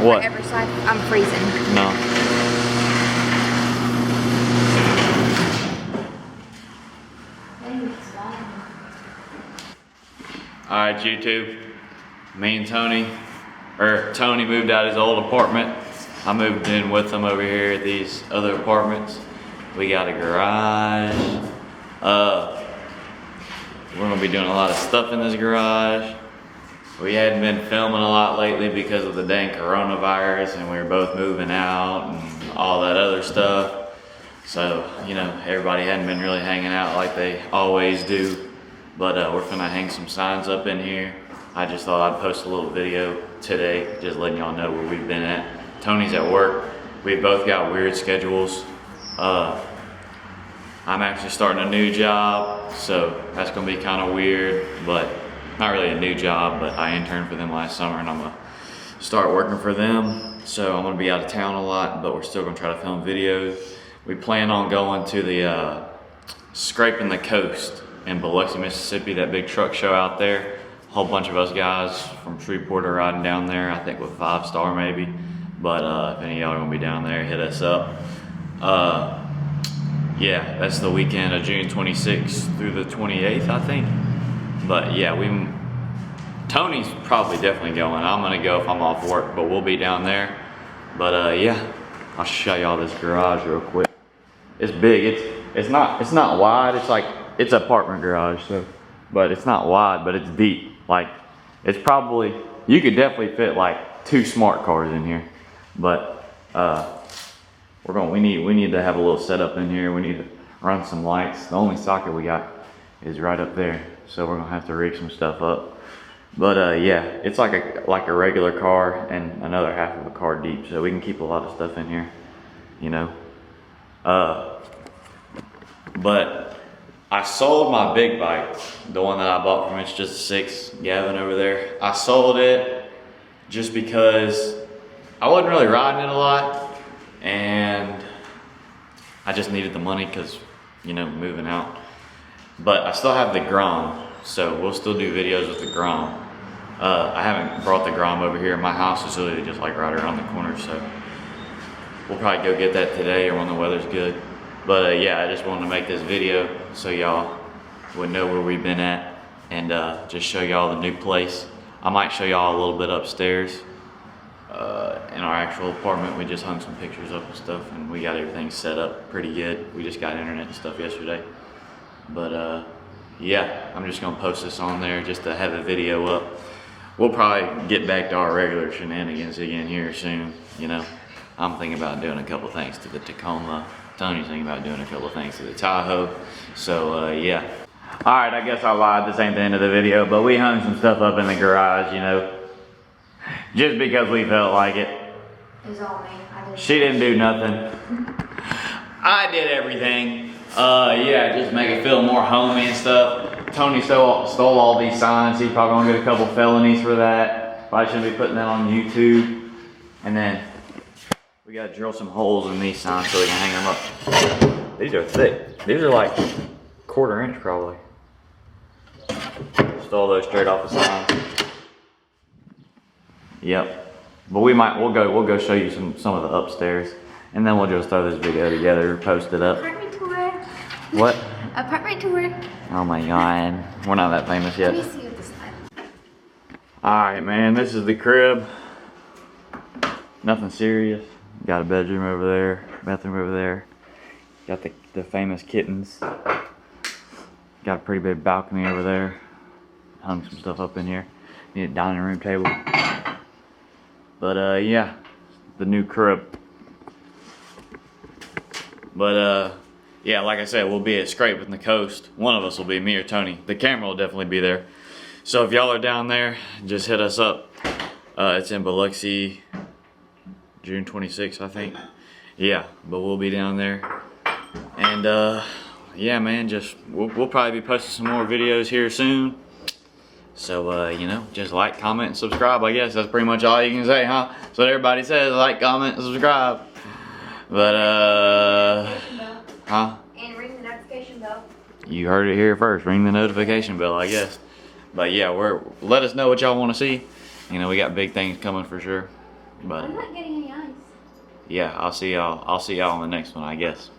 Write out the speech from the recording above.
What? Every side. I'm freezing. No. Alright, YouTube. Me and Tony moved out of his old apartment. I moved in with him over here at these other apartments. We got a garage. We're gonna be doing a lot of stuff in this garage. We hadn't been filming a lot lately because of the dang coronavirus, and we were both moving out and all that other stuff. So, you know, everybody hadn't been really hanging out like they always do. But we're gonna hang some signs up in here. I just thought I'd post a little video today, just letting y'all know where we've been at. Tony's at work. We both got weird schedules. I'm actually starting a new job, so that's gonna be kind of weird, but not really a new job, but I interned for them last summer and I'm gonna start working for them. So I'm gonna be out of town a lot, but we're still gonna try to film videos. We plan on going to the Scrapin the Coast in Biloxi, Mississippi, that big truck show out there. A whole bunch of us guys from Shreveport are riding down there, I think with 5 Star maybe. But if any of y'all are gonna be down there, hit us up. Yeah, that's the weekend of June 26th through the 28th, I think. But yeah, Tony's probably definitely going. I'm gonna go if I'm off work, but we'll be down there. But yeah, I'll show y'all this garage real quick. It's big. It's not wide. It's an apartment garage, so, but it's not wide, but it's deep. Like, it's probably, you could definitely fit like 2 smart cars in here. But we need to have a little setup in here. We need to run some lights. The only socket we got is right up there, so we're gonna have to rig some stuff up. But yeah, it's like a regular car and another half of a car deep, so we can keep a lot of stuff in here, you know. But I sold my big bike, the one that I bought from It's Just 6, Gavin over there. I sold it just because I wasn't really riding it a lot, and I just needed the money because, you know, moving out. But I still have the Grom, so we'll still do videos with the Grom. I haven't brought the Grom over here. My house is literally just like right around the corner, so we'll probably go get that today or when the weather's good. But yeah, I just wanted to make this video so y'all would know where we've been at and just show y'all the new place. I might show y'all a little bit upstairs in our actual apartment. We just hung some pictures up and stuff, and we got everything set up pretty good. We just got internet and stuff yesterday. But yeah, I'm just gonna post this on there just to have a video up. We'll probably get back to our regular shenanigans again here soon, you know. I'm thinking about doing a couple things to the Tacoma. Tony's thinking about doing a couple things to the Tahoe. So yeah. All right, I guess I lied. This ain't the end of the video, but we hung some stuff up in the garage, you know, just because we felt like it. It was all me. She didn't do nothing. I did everything. Yeah, just make it feel more homey and stuff. Tony stole all these signs. He's probably gonna get a couple felonies for that. Probably shouldn't be putting that on YouTube. And then we gotta drill some holes in these signs so we can hang them up. These are thick. These are like 1/4 inch probably. Stole those straight off the sign. Yep. But we'll go show you some of the upstairs, and then we'll just throw this video together, post it up. Apartment tour. What? Apartment tour. Oh my god, we're not that famous yet. Let me see what this is. All right, man, this is the crib. Nothing serious. Got a bedroom over there, bathroom over there. Got the famous kittens. Got a pretty big balcony over there. Hung some stuff up in here. Need a dining room table. But yeah, the new crib. But yeah, like I said, we'll be at Scrapin the Coast. One of us will be, me or Tony. The camera will definitely be there. So if y'all are down there, just hit us up. It's in Biloxi, June 26th, I think. Yeah, but we'll be down there. And yeah, man, we'll probably be posting some more videos here soon. So, you know, just like, comment, and subscribe, I guess. That's pretty much all you can say, huh? That's what everybody says, like, comment, and subscribe. But, huh? And ring the notification bell. You heard it here first. Ring the notification bell, I guess. But, yeah, let us know what y'all want to see. You know, we got big things coming for sure. But I'm not getting any ice. yeah, I'll see y'all on the next one, I guess.